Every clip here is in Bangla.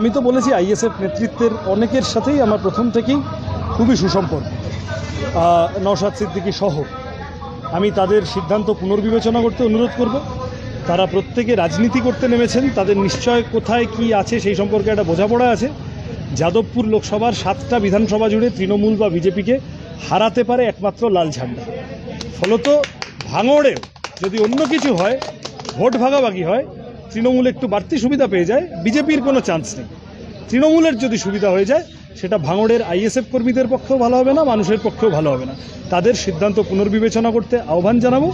আমি তো বলেছি আইএসএফ নেতৃত্বের অনেকের সাথেই আমার প্রথম থেকেই খুবই সুসম্পর্ক, নওশাদ সিদ্দিকী সহ। আমি তাদের সিদ্ধান্ত পুনর্বিবেচনা করতে অনুরোধ করব। তারা প্রত্যেকে রাজনীতি করতে নেমেছেন, তাদের নিশ্চয় কোথায় কি আছে সেই সম্পর্কে একটা বোঝাপড়া আছে। যাদবপুর লোকসভার 7টা বিধানসভা জুড়ে তৃণমূল বা বিজেপিকে হারাতে পারে একমাত্র লাল ঝান্ডা। ফলত ভাঙড়েও যদি অন্য কিছু হয়, ভোট ভাগাভাগি হয়, তৃণমূল একটু বাড়তি সুবিধা পেয়ে যায়, বিজেপির কোনো চান্স নেই। তৃণমূলের যদি সুবিধা হয়ে যায়, সেটা ভাঙড়ের আইএসএফ কর্মীদের পক্ষেও ভালো হবে না, মানুষের পক্ষেও ভালো হবে না। তাদের সিদ্ধান্ত পুনর্বিবেচনা করতে আহ্বান জানাবো।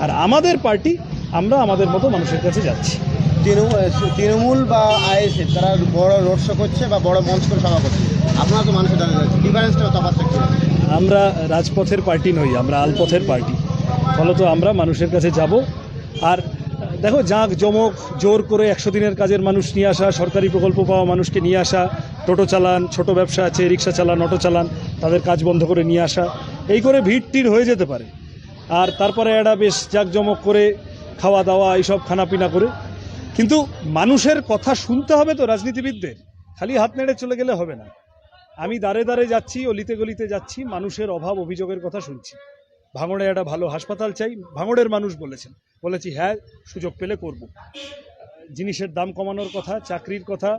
আর আমাদের পার্টি, আমরা আমাদের মতো মানুষের কাছে যাচ্ছি। তৃণমূল বা আইএসএফ তারা বড় রোড শো করছে বা বড় মঞ্চ করে সভা করছে, আপনারা তো মানুষের দাঁড়িয়ে যাচ্ছে, ডিফারেন্সটা তফাৎটা কি? আমরা রাজপথের পার্টি নই, আমরা আলপথের পার্টি। ফলত আমরা মানুষের কাছে যাব। আর দেখো, জাঁক জমক জোর করে 100 দিনের কাজের মানুষ নিয়ে আসা, সরকারি প্রকল্প পাওয়া মানুষকে নিয়ে আসা, টোটো চালান, ছোট ব্যবসা আছে, রিক্সা চালান, অটো চালান, তাদের কাজ বন্ধ করে নিয়ে আসা, এই করে ভিড় টিড় হয়ে যেতে পারে। আর তারপরে একটা বেশ জাঁকজমক করে খাওয়া দাওয়া এইসব খানাপিনা করে, কিন্তু মানুষের কথা শুনতে হবে তো রাজনীতিবিদদের। খালি হাত নেড়ে চলে গেলে হবে না। আমি দাঁড়ে দাঁড়ে যাচ্ছি, অলিতে গলিতে যাচ্ছি, মানুষের অভাব অভিযোগের কথা শুনছি। ভাঙড়ে একটা ভালো হাসপাতাল চাই, ভাঙড়ের মানুষ বলেছি হ্যাঁ, সুযোগ পেলে করব। জিনিসের দাম কমানোর কথা, চাকরির কথা,